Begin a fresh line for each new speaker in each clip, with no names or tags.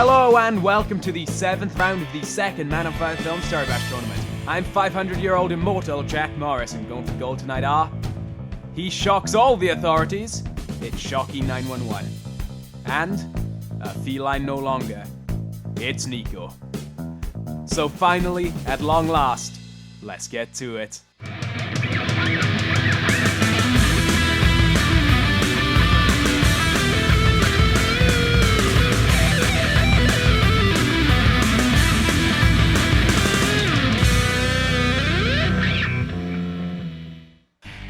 Hello and welcome to the 7th round of the second Man on Fire Film Toribash tournament. I'm 500-year-old immortal Jack Morris, and going for gold tonight are... He shocks all the authorities, it's Shockey911. And, a feline no longer, it's Neko. So finally, at long last, let's get to it.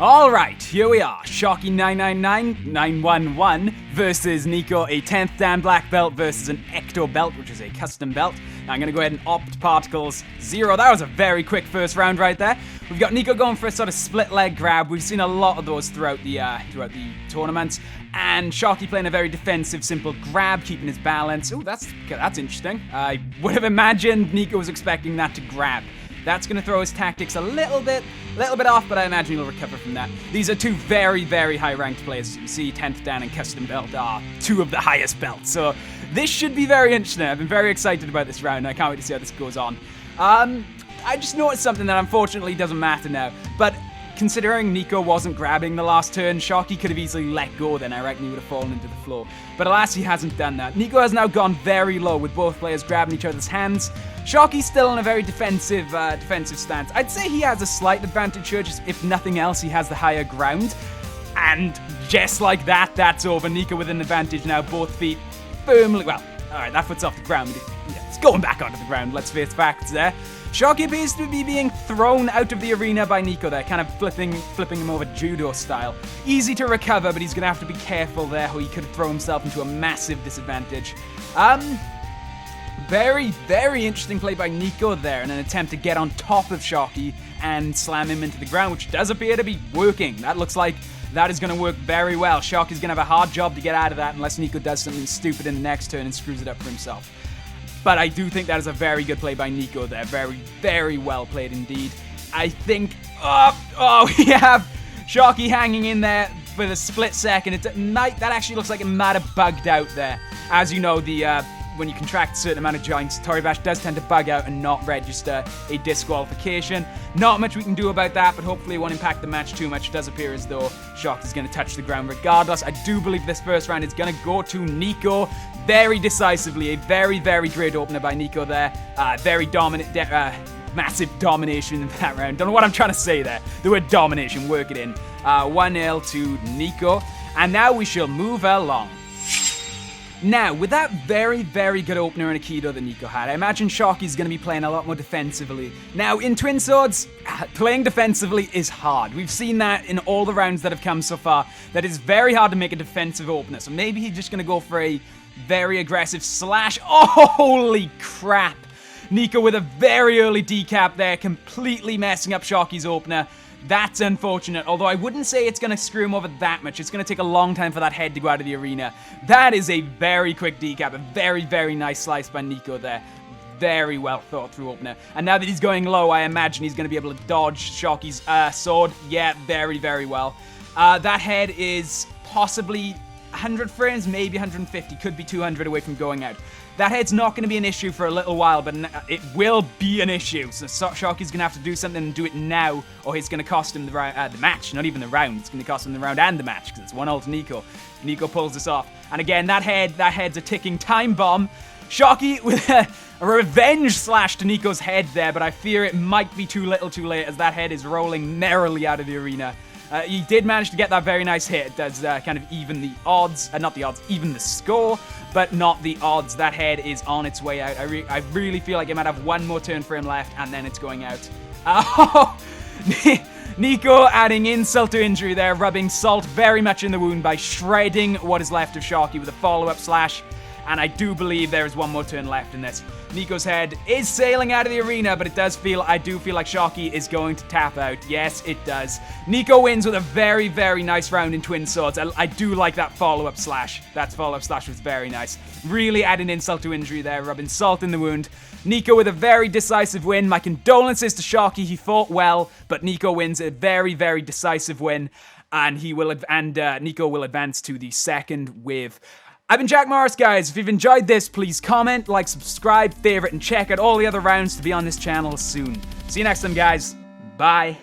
Alright, here we are, Shockey911 versus Neko, a 10th Dan black belt versus an Ecto belt, which is a custom belt. Now I'm going to go ahead and opt particles 0. That was a very quick first round right there. We've got Neko going for a sort of split leg grab. We've seen a lot of those throughout the tournament. And Shockey playing a very defensive, simple grab, keeping his balance. Oh, that's interesting. I would have imagined Neko was expecting that to grab. That's going to throw his tactics a little bit off, but I imagine he'll recover from that. These are two very, very high-ranked players. As you can see, 10th Dan and Custom Belt are two of the highest belts. So this should be very interesting. I've been very excited about this round, and I can't wait to see how this goes on. I just noticed something that unfortunately doesn't matter now, but considering Neko wasn't grabbing the last turn, Shockey could have easily let go then. I reckon he would have fallen into the floor. But alas, he hasn't done that. Neko has now gone very low with both players grabbing each other's hands. Shockey's still in a very defensive stance. I'd say he has a slight advantage here, just if nothing else, he has the higher ground. And just like that, that's over. Neko with an advantage now, both feet firmly, well, alright, that foot's off the ground. Yeah, it's going back onto the ground, let's face facts there. Shockey appears to be being thrown out of the arena by Neko there, kind of flipping him over judo style. Easy to recover, but he's going to have to be careful there, or he could throw himself into a massive disadvantage. Very, very interesting play by Neko there in an attempt to get on top of Shockey and slam him into the ground, which does appear to be working. That looks like that is going to work very well. Shockey's going to have a hard job to get out of that unless Neko does something stupid in the next turn and screws it up for himself. But I do think that is a very good play by Neko there. Very, very well played indeed. I think... we have Shockey hanging in there for the split second. That actually looks like it might have bugged out there. As you know, when you contract a certain amount of joints, Toribash does tend to bug out and not register a disqualification. Not much we can do about that, but hopefully it won't impact the match too much. It does appear as though Shockey's going to touch the ground regardless. I do believe this first round is going to go to Neko very decisively. A very, very great opener by Neko there. Very dominant, massive domination in that round. Don't know what I'm trying to say there. The word domination, work it in. 1-0 to Neko. And now we shall move along. Now, with that very, very good opener and Aikido that Neko had, I imagine Shockey's going to be playing a lot more defensively. Now, in Twin Swords, playing defensively is hard. We've seen that in all the rounds that have come so far, that it's very hard to make a defensive opener. So maybe he's just going to go for a very aggressive slash. Oh, holy crap! Neko with a very early decap there, completely messing up Shockey's opener. That's unfortunate, although I wouldn't say it's going to screw him over that much. It's going to take a long time for that head to go out of the arena. That is a very quick decap, a very, very nice slice by Neko there. Very well thought through opener. And now that he's going low, I imagine he's going to be able to dodge Shockey's sword. Yeah, very, very well. That head is possibly 100 frames, maybe 150, could be 200 away from going out. That head's not going to be an issue for a little while, but it will be an issue. So Shockey's going to have to do something and do it now, or it's going to cost him the match, not even the round. It's going to cost him the round and the match, because it's 1-0 to Neko. Neko pulls this off. And again, that head's a ticking time bomb. Shockey with a revenge slash to Neko's head there, but I fear it might be too little too late as that head is rolling merrily out of the arena. He did manage to get that very nice hit. It does kind of even the odds, not the odds, even the score, but not the odds. That head is on its way out. I really feel like it might have one more turn for him left, and then it's going out. Oh, Neko adding insult to injury there, rubbing salt very much in the wound by shredding what is left of Shockey with a follow-up slash. And I do believe there is one more turn left in this. Neko's head is sailing out of the arena, but I do feel like Shockey is going to tap out. Yes, it does. Neko wins with a very, very nice round in Twin Swords. I do like that follow-up slash. That follow-up slash was very nice. Really adding insult to injury there, rubbing salt in the wound. Neko with a very decisive win. My condolences to Shockey. He fought well, but Neko wins a very, very decisive win. And Neko will advance to the second with I've been Jack Morris, guys. If you've enjoyed this, please comment, like, subscribe, favorite, and check out all the other rounds to be on this channel soon. See you next time, guys. Bye.